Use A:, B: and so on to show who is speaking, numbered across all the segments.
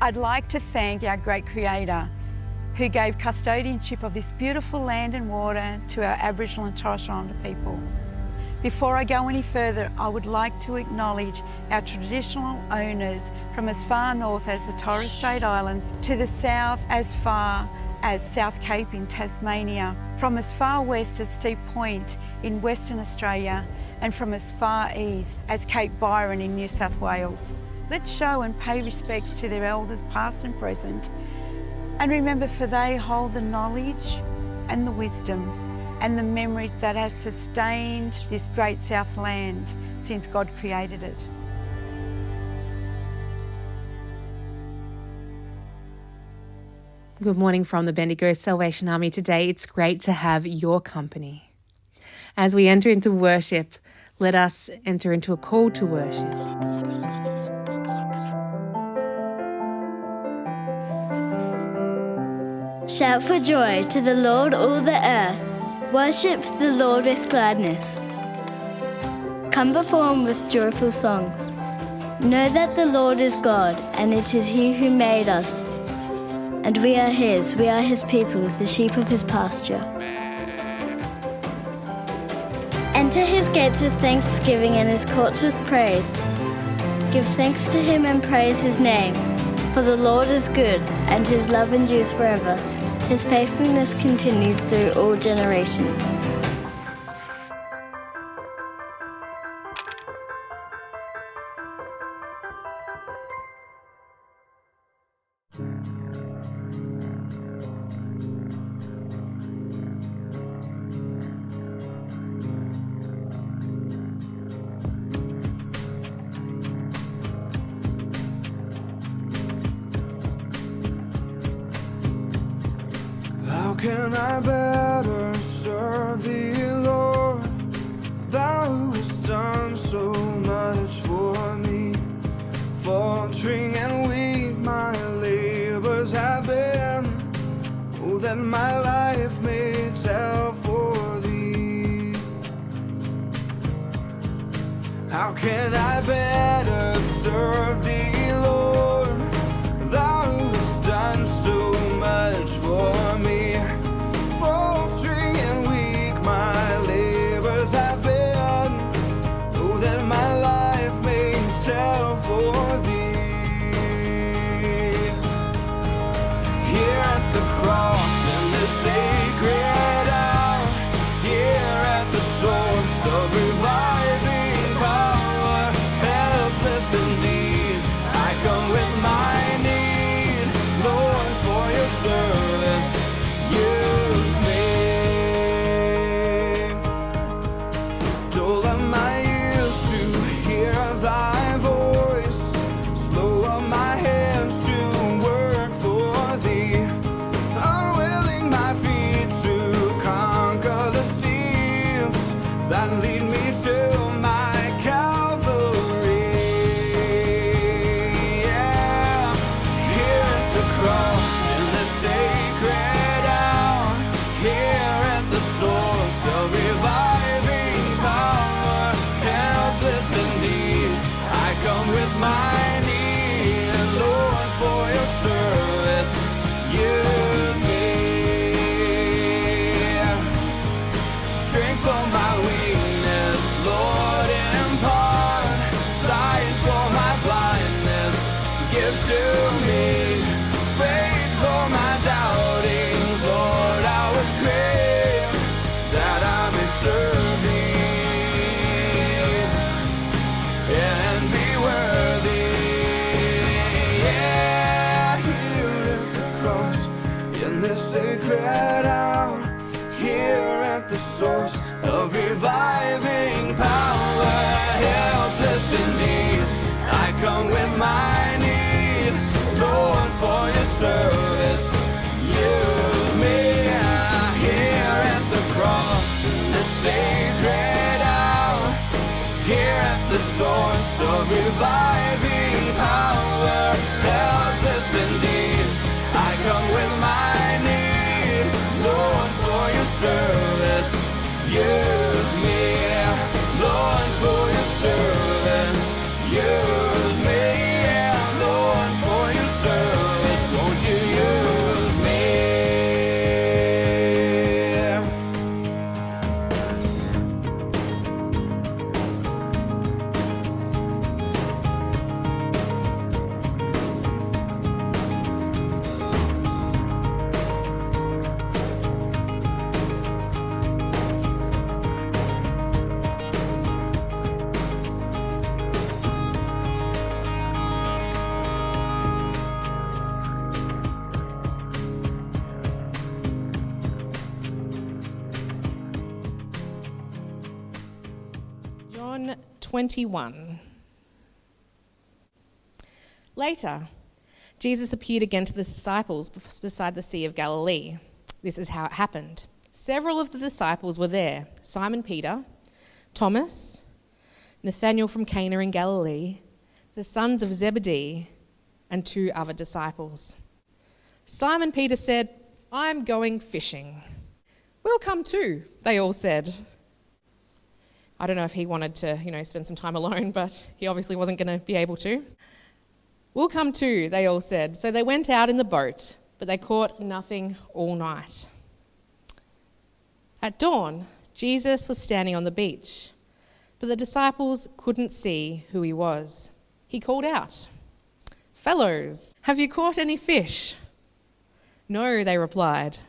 A: I'd like to thank our great Creator who gave custodianship of this beautiful land and water to our Aboriginal and Torres Strait Islander people. Before I go any further, I would like to acknowledge our traditional owners from as far north as the Torres Strait Islands to the south as far as South Cape in Tasmania, from as far west as Steep Point in Western Australia, and from as far east as Cape Byron in New South Wales. Let's show and pay respects to their elders past and present, and remember, for they hold the knowledge and the wisdom and the memories that has sustained this great South land since God created it.
B: Good morning from the Bendigo Salvation Army. Today it's great to have your company. As we enter into worship, let us enter into a call to worship.
C: Shout for joy to the Lord, all the earth. Worship the Lord with gladness. Come before him with joyful songs. Know that the Lord is God, and it is he who made us. And we are his people, the sheep of his pasture. Enter his gates with thanksgiving and his courts with praise. Give thanks to him and praise his name. For the Lord is good, and his love endures forever. His faithfulness continues through all generations.
D: How can I better serve thee, Lord? Thou who hast done so much for me. Faltering and weak my labors have been. Oh, that my life may tell for thee. How can I better serve thee, Lord? Thou who hast done so much for me. Faltering and weak my labors have been. Oh, that my life may tell for thee. Here at the cross in this sacred hour, here at the source of reviving power, helpless indeed, I come with my need. Lord, for your service, use me. Dull up my ears to hear thy voice, slow up my hands to work for thee, unwilling my feet to conquer the steps that lead me to my Calvary. Yeah, here at the cross in the sacred hour, here at the source of reviving power, helpless indeed, I come with my need. Lord, for your service, use me. Strength for my weakness, Lord, impart. Sight for my blindness, give to me. Faith for my doubting, Lord, I would crave that I may serve thee and be worthy. Yeah, here at the cross in this sacred hour, here at the source of reviving power, helpless indeed, I come with my need. Lord, for your service, use me. Here at the cross, the sacred hour, here at the source of reviving power, helpless indeed, I come with my need. Lord, for your service, use me.
B: 21. Later, Jesus appeared again to the disciples beside the Sea of Galilee. This is how it happened. Several of the disciples were there: Simon Peter, Thomas, Nathanael from Cana in Galilee, the sons of Zebedee, and 2 other disciples. Simon Peter said, "I'm going fishing." "We'll come too," they all said. I don't know if he wanted to, spend some time alone, but he obviously wasn't going to be able to. "We'll come too," they all said. So they went out in the boat, but they caught nothing all night. At dawn, Jesus was standing on the beach, but the disciples couldn't see who he was. He called out, "Fellows, have you caught any fish?" "No," they replied.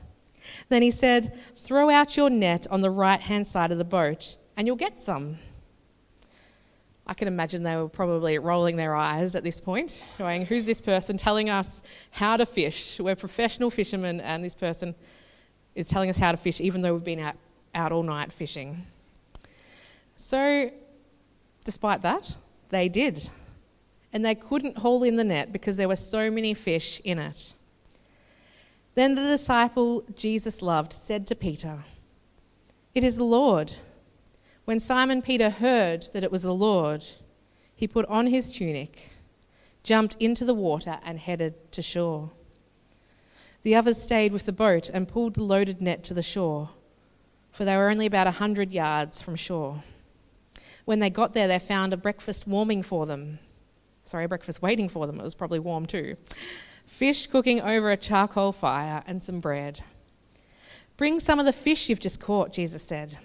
B: Then he said, "Throw out your net on the right-hand side of the boat, and you'll get some." I can imagine they were probably rolling their eyes at this point, going, "Who's this person telling us how to fish? We're professional fishermen, and this person is telling us how to fish, even though we've been out all night fishing." So, despite that, they did. And they couldn't haul in the net because there were so many fish in it. Then the disciple Jesus loved said to Peter, "It is the Lord." When Simon Peter heard that it was the Lord, he put on his tunic, jumped into the water, and headed to shore. The others stayed with the boat and pulled the loaded net to the shore, for they were only about 100 yards from shore. When they got there, they found a breakfast waiting for them. It was probably warm too. Fish cooking over a charcoal fire and some bread. "Bring some of the fish you've just caught," Jesus said.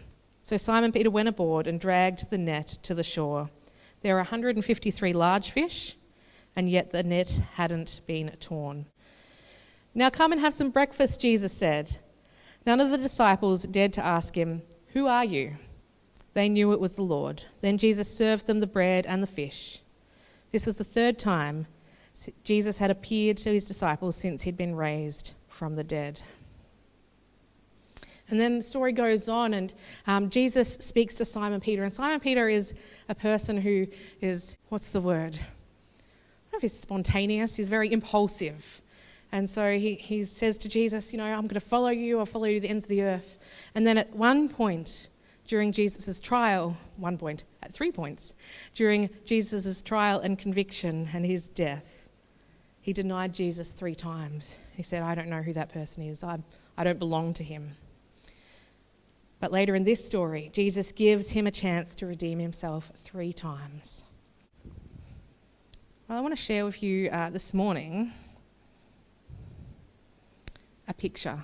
B: So Simon Peter went aboard and dragged the net to the shore. There were 153 large fish, and yet the net hadn't been torn. "Now come and have some breakfast," Jesus said. None of the disciples dared to ask him, "Who are you?" They knew it was the Lord. Then Jesus served them the bread and the fish. This was the 3rd time Jesus had appeared to his disciples since he'd been raised from the dead. And then the story goes on, and Jesus speaks to Simon Peter. And Simon Peter is a person who is, I don't know if he's spontaneous, he's very impulsive. And so he says to Jesus, "I'm going to follow you, I'll follow you to the ends of the earth." And then at one point during Jesus' trial, at 3 points, during Jesus' trial and conviction and his death, he denied Jesus 3 times. He said, "I don't know who that person is, I don't belong to him." But later in this story, Jesus gives him a chance to redeem himself 3 times. Well, I want to share with you this morning a picture.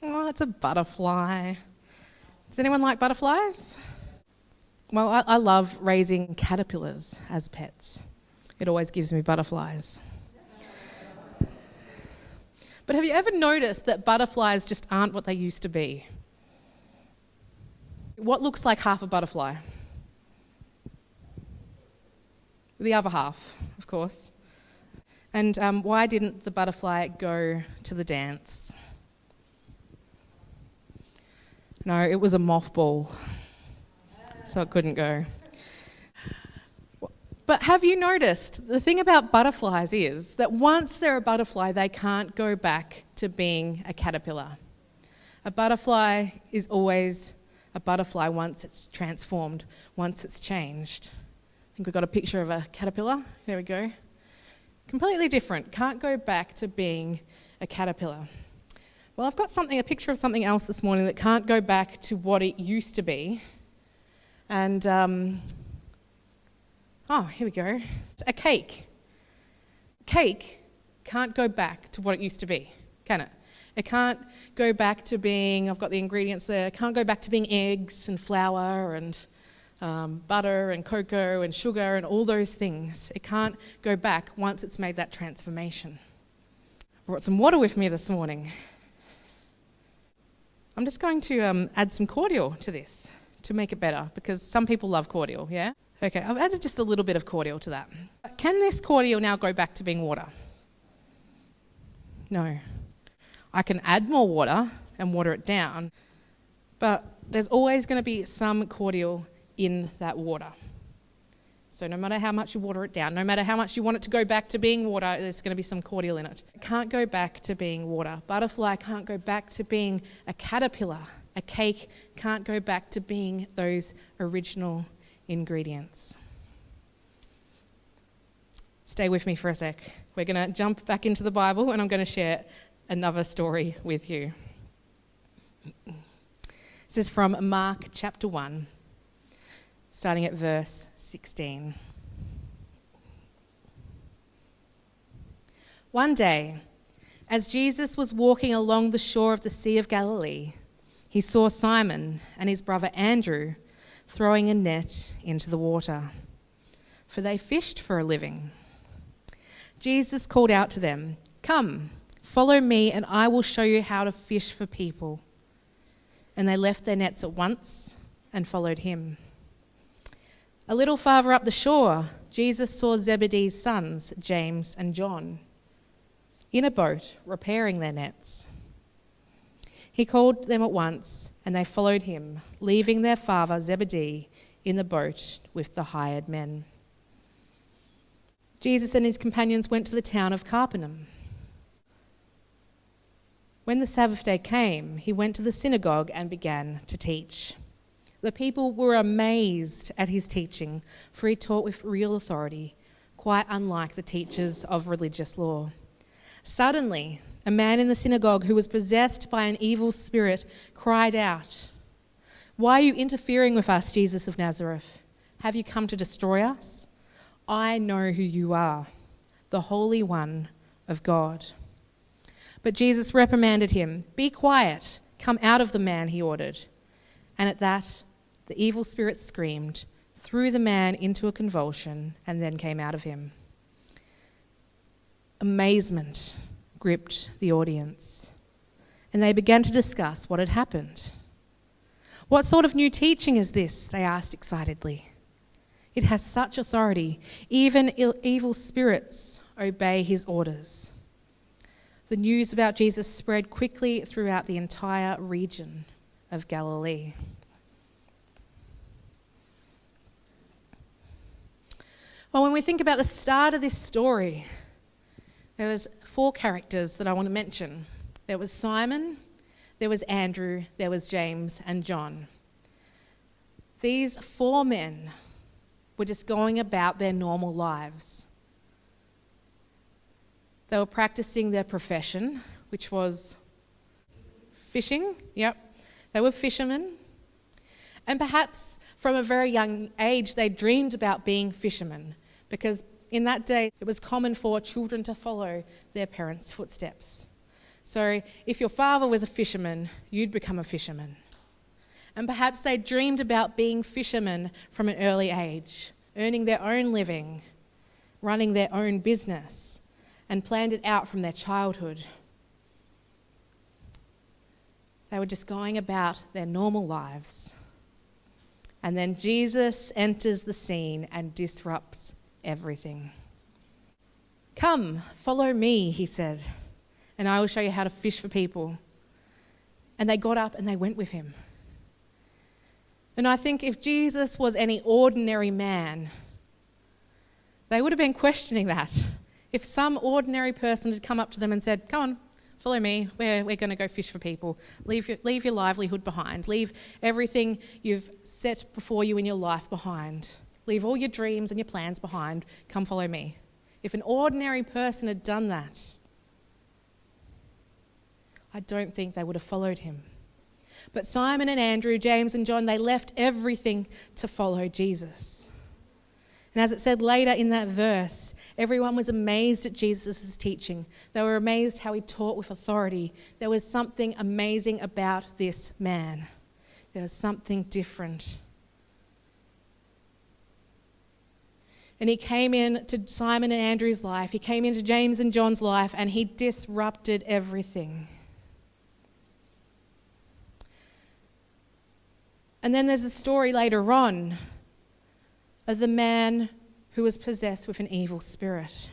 B: Oh, it's a butterfly. Does anyone like butterflies? Well, I love raising caterpillars as pets. It always gives me butterflies. But have you ever noticed that butterflies just aren't what they used to be? What looks like half a butterfly? The other half, of course. And why didn't the butterfly go to the dance? No, it was a mothball, so it couldn't go. But have you noticed, the thing about butterflies is that once they're a butterfly, they can't go back to being a caterpillar. A butterfly is always a butterfly once it's transformed, once it's changed. I think we've got a picture of a caterpillar. There we go. Completely different. Can't go back to being a caterpillar. Well, I've got a picture of something else this morning that can't go back to what it used to be. And, here we go. A cake. Cake can't go back to what it used to be, can it? It can't go back to being, I've got the ingredients there, it can't go back to being eggs and flour and butter and cocoa and sugar and all those things. It can't go back once it's made that transformation. I brought some water with me this morning. I'm just going to add some cordial to this to make it better, because some people love cordial, yeah? Okay, I've added just a little bit of cordial to that. Can this cordial now go back to being water? No. I can add more water and water it down, but there's always going to be some cordial in that water. So no matter how much you water it down, no matter how much you want it to go back to being water, there's going to be some cordial in it. It can't go back to being water. Butterfly can't go back to being a caterpillar. A cake can't go back to being those original ingredients. Stay with me for a sec. We're going to jump back into the Bible and I'm going to share another story with you. This is from Mark chapter 1, starting at verse 16. One day, as Jesus was walking along the shore of the Sea of Galilee, he saw Simon and his brother Andrew throwing a net into the water, for they fished for a living. Jesus called out to them, "Come, follow me, and I will show you how to fish for people." And they left their nets at once and followed him. A little farther up the shore, Jesus saw Zebedee's sons, James and John, in a boat repairing their nets. He called them at once, and they followed him, leaving their father Zebedee in the boat with the hired men. Jesus and his companions went to the town of Capernaum. When the Sabbath day came, he went to the synagogue and began to teach. The people were amazed at his teaching, for he taught with real authority, quite unlike the teachers of religious law. Suddenly, a man in the synagogue who was possessed by an evil spirit cried out, "Why are you interfering with us, Jesus of Nazareth? Have you come to destroy us? I know who you are, the Holy One of God." But Jesus reprimanded him. "Be quiet, come out of the man," he ordered. And at that, the evil spirit screamed, threw the man into a convulsion, and then came out of him. Amazement gripped the audience, and they began to discuss what had happened. "What sort of new teaching is this?" they asked excitedly. "It has such authority. Even evil spirits obey his orders." The news about Jesus spread quickly throughout the entire region of Galilee. Well, when we think about the start of this story, there was 4 characters that I want to mention. There was Simon, there was Andrew, there was James and John. These 4 men were just going about their normal lives. They were practicing their profession, which was fishing. Yep, they were fishermen. And perhaps from a very young age, they dreamed about being fishermen, because in that day, it was common for children to follow their parents' footsteps. So if your father was a fisherman, you'd become a fisherman. And perhaps they dreamed about being fishermen from an early age, earning their own living, running their own business, and planned it out from their childhood. They were just going about their normal lives. And then Jesus enters the scene and disrupts everything. "Come, follow me," he said, "and I will show you how to fish for people." And they got up and they went with him. And I think if Jesus was any ordinary man, they would have been questioning that. If some ordinary person had come up to them and said, "Come on, follow me, we're going to go fish for people. Leave your livelihood behind. Leave everything you've set before you in your life behind. Leave all your dreams and your plans behind. Come follow me." If an ordinary person had done that, I don't think they would have followed him. But Simon and Andrew, James and John, they left everything to follow Jesus. And as it said later in that verse, everyone was amazed at Jesus' teaching. They were amazed how he taught with authority. There was something amazing about this man. There was something different. And he came into Simon and Andrew's life, he came into James and John's life, and he disrupted everything. And then there's a story later on of the man who was possessed with an evil spirit.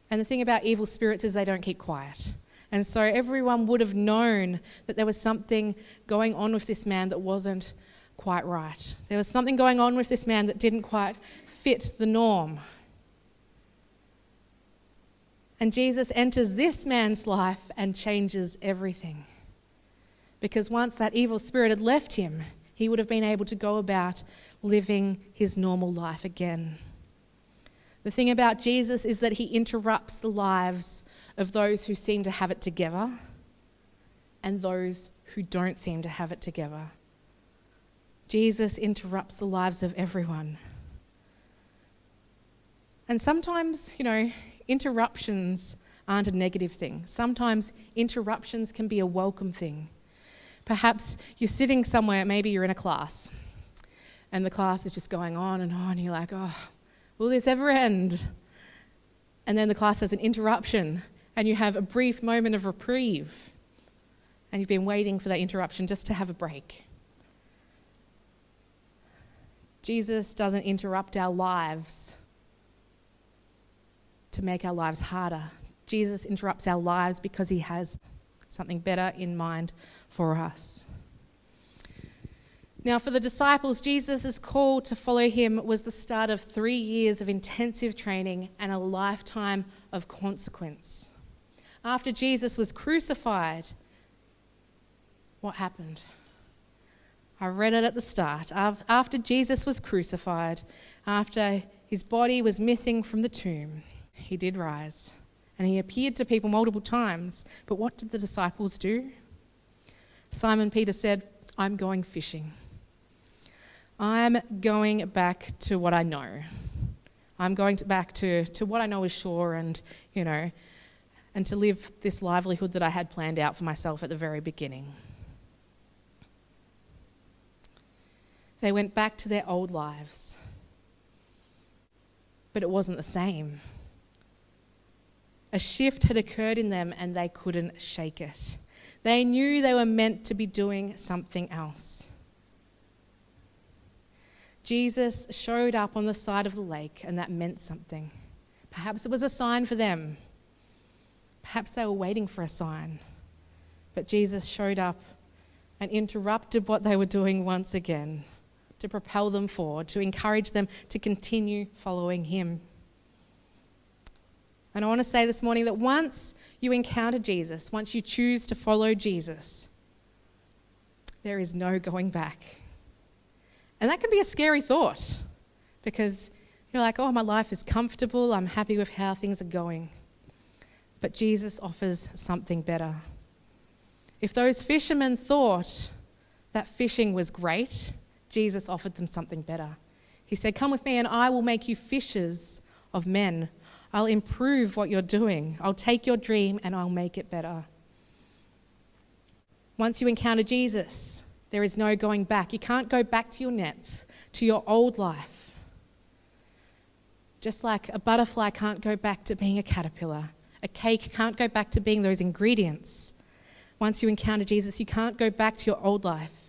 B: And the thing about evil spirits is they don't keep quiet. And so everyone would have known that there was something going on with this man that wasn't quite right. There was something going on with this man that didn't quite fit the norm. And Jesus enters this man's life and changes everything. Because once that evil spirit had left him, he would have been able to go about living his normal life again. The thing about Jesus is that he interrupts the lives of those who seem to have it together and those who don't seem to have it together. Jesus interrupts the lives of everyone. And sometimes, interruptions aren't a negative thing. Sometimes interruptions can be a welcome thing. Perhaps you're sitting somewhere, maybe you're in a class, and the class is just going on, and you're like, oh, will this ever end? And then the class has an interruption, and you have a brief moment of reprieve, and you've been waiting for that interruption just to have a break. Jesus doesn't interrupt our lives to make our lives harder. Jesus interrupts our lives because he has something better in mind for us. Now, for the disciples, Jesus' call to follow him was the start of 3 years of intensive training and a lifetime of consequence. After Jesus was crucified, what happened? I read it at the start. After Jesus was crucified, after his body was missing from the tomb, he did rise. And he appeared to people multiple times. But what did the disciples do? Simon Peter said, I'm going fishing. I'm going back to what I know. I'm going back to what I know is sure and to live this livelihood that I had planned out for myself at the very beginning. They went back to their old lives. But it wasn't the same. A shift had occurred in them and they couldn't shake it. They knew they were meant to be doing something else. Jesus showed up on the side of the lake and that meant something. Perhaps it was a sign for them. Perhaps they were waiting for a sign. But Jesus showed up and interrupted what they were doing once again to propel them forward, to encourage them to continue following him. And I want to say this morning that once you encounter Jesus, once you choose to follow Jesus, there is no going back. And that can be a scary thought because you're like, oh, my life is comfortable, I'm happy with how things are going. But Jesus offers something better. If those fishermen thought that fishing was great, Jesus offered them something better. He said, come with me and I will make you fishers of men. I'll improve what you're doing. I'll take your dream and I'll make it better. Once you encounter Jesus, there is no going back. You can't go back to your nets, to your old life. Just like a butterfly can't go back to being a caterpillar. A cake can't go back to being those ingredients. Once you encounter Jesus, you can't go back to your old life.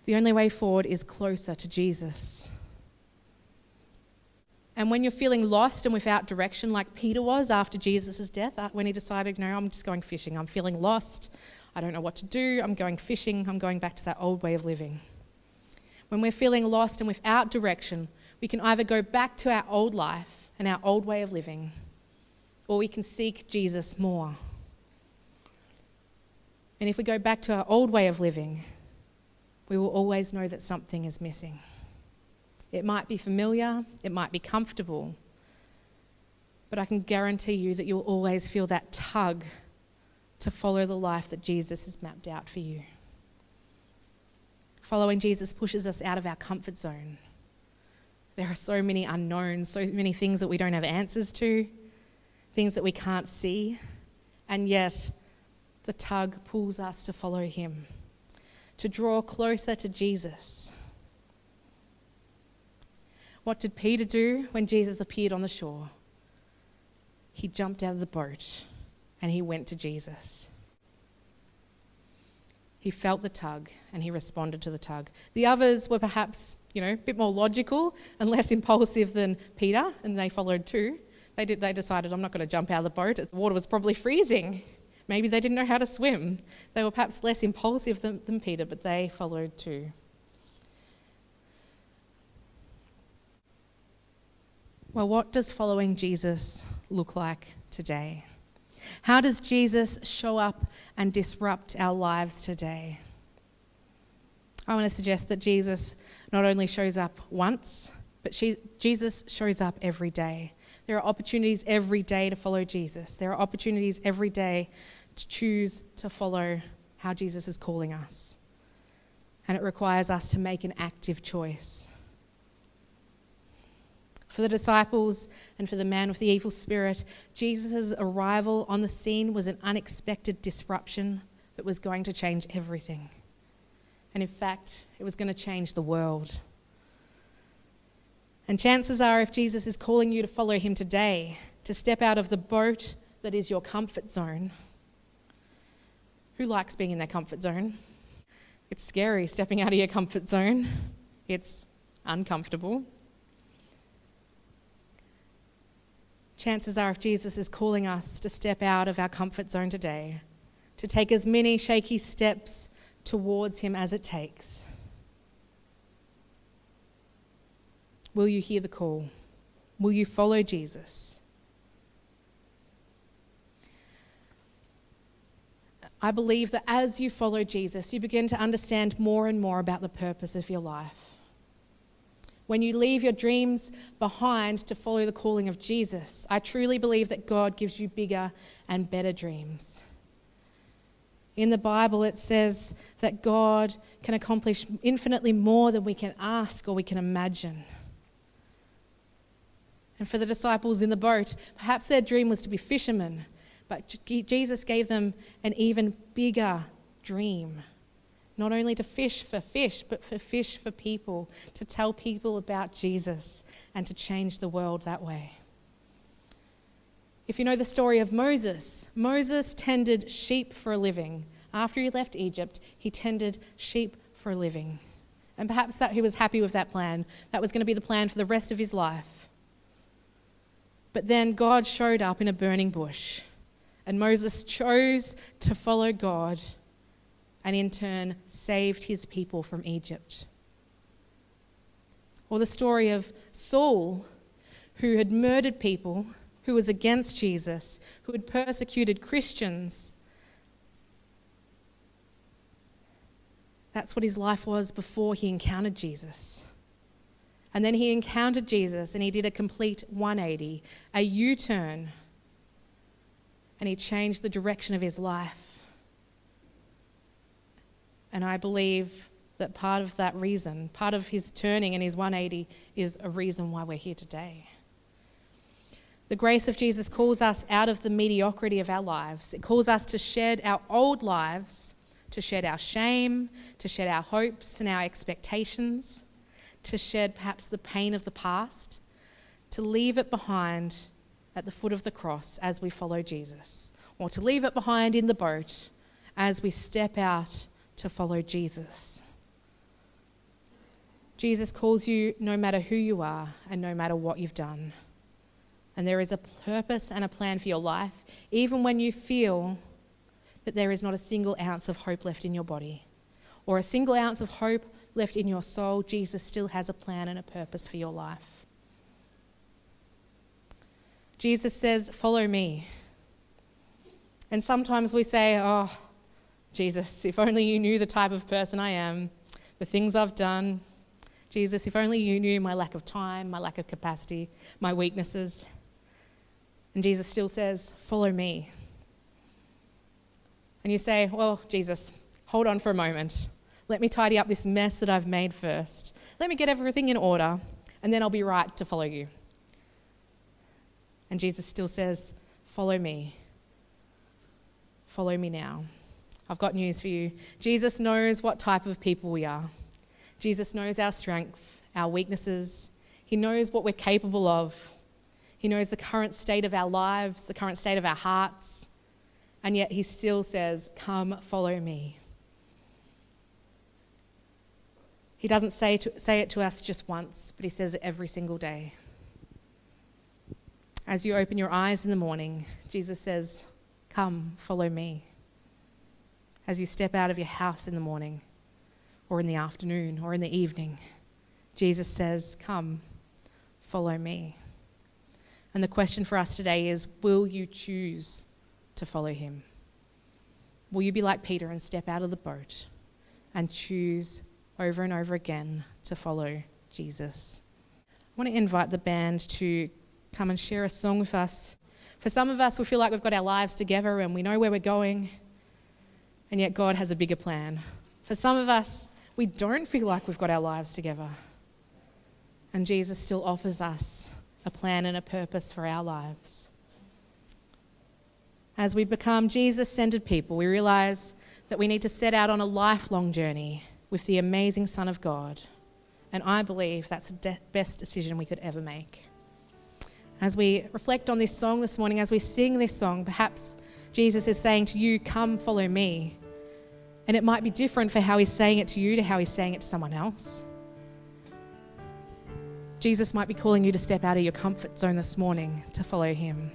B: The only way forward is closer to Jesus. And when you're feeling lost and without direction, like Peter was after Jesus' death, when he decided, no, I'm just going fishing. I'm feeling lost. I don't know what to do. I'm going fishing. I'm going back to that old way of living. When we're feeling lost and without direction, we can either go back to our old life and our old way of living, or we can seek Jesus more. And if we go back to our old way of living, we will always know that something is missing. It might be familiar, it might be comfortable, but I can guarantee you that you'll always feel that tug to follow the life that Jesus has mapped out for you. Following Jesus pushes us out of our comfort zone. There are so many unknowns, so many things that we don't have answers to, things that we can't see, and yet the tug pulls us to follow him, to draw closer to Jesus. What did Peter do when Jesus appeared on the shore? He jumped out of the boat and he went to Jesus. He felt the tug and he responded to the tug. The others were perhaps, a bit more logical and less impulsive than Peter, and they followed too. They decided, I'm not going to jump out of the boat. The water was probably freezing. Maybe they didn't know how to swim. They were perhaps less impulsive than Peter, but they followed too. Well, what does following Jesus look like today? How does Jesus show up and disrupt our lives today? I want to suggest that Jesus not only shows up once, but Jesus shows up every day. There are opportunities every day to follow Jesus. There are opportunities every day to choose to follow how Jesus is calling us. And it requires us to make an active choice. For the disciples and for the man with the evil spirit, Jesus' arrival on the scene was an unexpected disruption that was going to change everything. And in fact, it was going to change the world. And chances are, if Jesus is calling you to follow him today, to step out of the boat that is your comfort zone. Who likes being in their comfort zone? It's scary stepping out of your comfort zone. It's uncomfortable. Chances are, if Jesus is calling us to step out of our comfort zone today, to take as many shaky steps towards him as it takes, will you hear the call? Will you follow Jesus? I believe that as you follow Jesus, you begin to understand more and more about the purpose of your life. When you leave your dreams behind to follow the calling of Jesus, I truly believe that God gives you bigger and better dreams. In the Bible, it says that God can accomplish infinitely more than we can ask or we can imagine. And for the disciples in the boat, perhaps their dream was to be fishermen, but Jesus gave them an even bigger dream. Not only to fish for fish, but for fish for people, to tell people about Jesus and to change the world that way. If you know the story of Moses, Moses tended sheep for a living. After he left Egypt, he tended sheep for a living. And perhaps that he was happy with that plan. That was going to be the plan for the rest of his life. But then God showed up in a burning bush, and Moses chose to follow God, and in turn saved his people from Egypt. Or the story of Saul, who had murdered people, who was against Jesus, who had persecuted Christians. That's what his life was before he encountered Jesus. And then he encountered Jesus and he did a complete 180, a U-turn, and he changed the direction of his life. And I believe that part of that reason, part of his turning and his 180 is a reason why we're here today. The grace of Jesus calls us out of the mediocrity of our lives. It calls us to shed our old lives, to shed our shame, to shed our hopes and our expectations, to shed perhaps the pain of the past, to leave it behind at the foot of the cross as we follow Jesus, or to leave it behind in the boat as we step out to follow Jesus. Jesus calls you no matter who you are and no matter what you've done. And there is a purpose and a plan for your life, even when you feel that there is not a single ounce of hope left in your body or a single ounce of hope left in your soul. Jesus still has a plan and a purpose for your life. Jesus says, "Follow me." And sometimes we say, "Oh, Jesus, if only you knew the type of person I am, the things I've done. Jesus, if only you knew my lack of time, my lack of capacity, my weaknesses." And Jesus still says, "Follow me." And you say, "Well, Jesus, hold on for a moment. Let me tidy up this mess that I've made first. Let me get everything in order, and then I'll be right to follow you." And Jesus still says, "Follow me. Follow me now." I've got news for you. Jesus knows what type of people we are. Jesus knows our strength, our weaknesses. He knows what we're capable of. He knows the current state of our lives, the current state of our hearts. And yet he still says, "Come, follow me." He doesn't say it to us just once, but he says it every single day. As you open your eyes in the morning, Jesus says, "Come, follow me." As you step out of your house in the morning, or in the afternoon, or in the evening, Jesus says, "Come, follow me." And the question for us today is, will you choose to follow him? Will you be like Peter and step out of the boat and choose over and over again to follow Jesus? I want to invite the band to come and share a song with us. For some of us, we feel like we've got our lives together and we know where we're going, and yet God has a bigger plan. For some of us, we don't feel like we've got our lives together, and Jesus still offers us a plan and a purpose for our lives. As we become Jesus-centered people, we realize that we need to set out on a lifelong journey with the amazing Son of God. And I believe that's the best decision we could ever make. As we reflect on this song this morning, as we sing this song, perhaps Jesus is saying to you, come follow me. And it might be different for how he's saying it to you to how he's saying it to someone else. Jesus might be calling you to step out of your comfort zone this morning to follow him.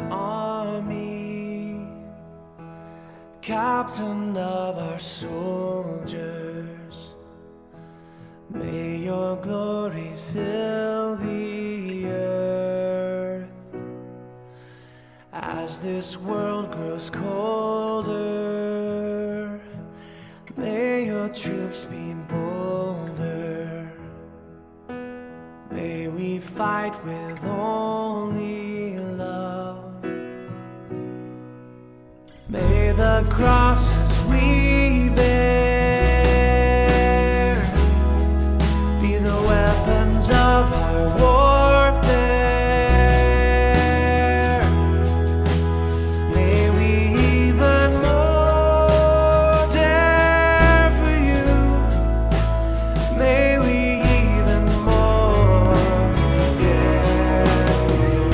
D: Army, captain of our soldiers, may your glory fill the earth. As this world grows colder, may your troops be bolder. May we fight with only love. May the crosses we bear be the weapons of our warfare. May we even more dare for you. May we even more dare for you.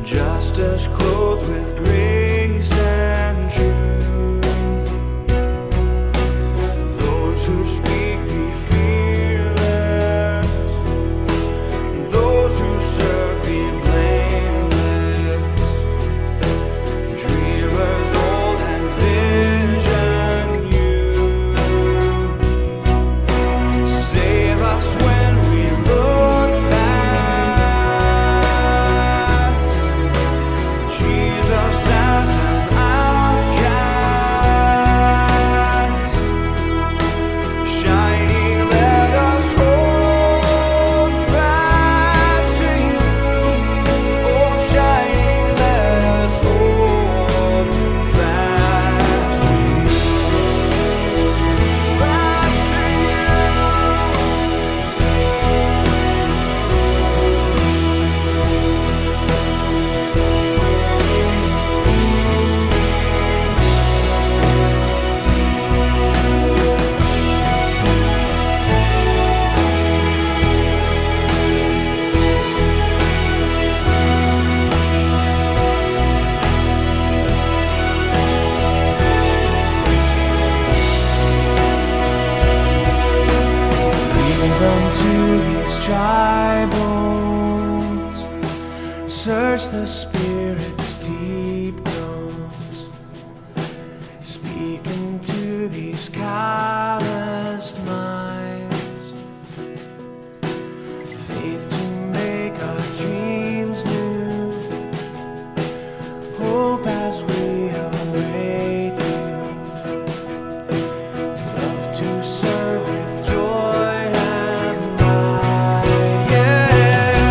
D: Justice clothed with grace and truth. Those who speak be fearless. Those who serve be blameless. Dreamers old and vision you. Save us when we look back. Jesus as an outcast, shining, let us hold fast to you. Oh, shining, let us hold fast to you. Fast to breathe unto these dry bones, search the Spirit's deep groans, speak into these calloused minds, faith to make our dreams new, hope as we await you. Love to serve with joy and might, yeah.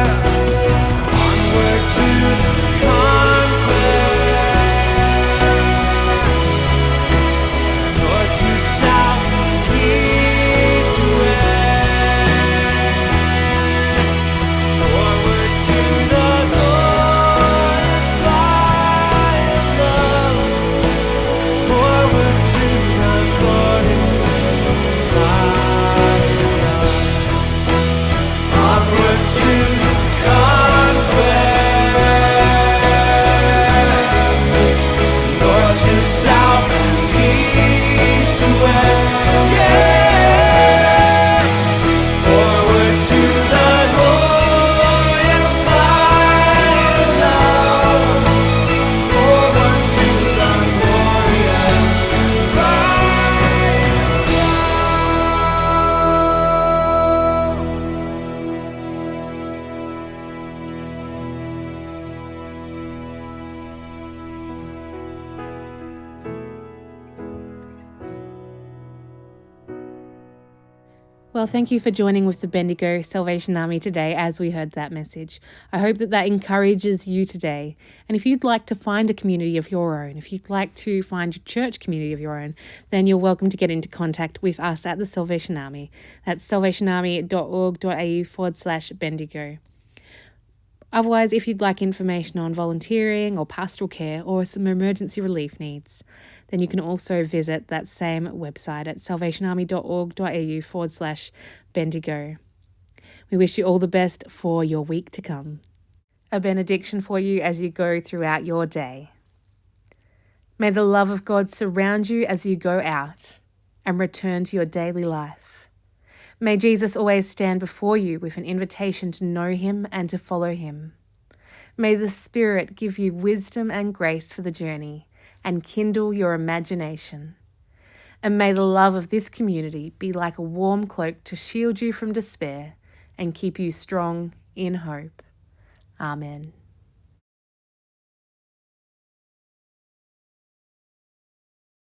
B: Well, thank you for joining with the Bendigo Salvation Army today as we heard that message. I hope that encourages you today. And if you'd like to find a community of your own, if you'd like to find your church community of your own, then you're welcome to get into contact with us at the Salvation Army. That's salvationarmy.org.au/Bendigo. Otherwise, if you'd like information on volunteering or pastoral care or some emergency relief needs, then you can also visit that same website at salvationarmy.org.au/Bendigo. We wish you all the best for your week to come. A benediction for you as you go throughout your day. May the love of God surround you as you go out and return to your daily life. May Jesus always stand before you with an invitation to know him and to follow him. May the Spirit give you wisdom and grace for the journey and kindle your imagination. And may the love of this community be like a warm cloak to shield you from despair and keep you strong in hope. Amen.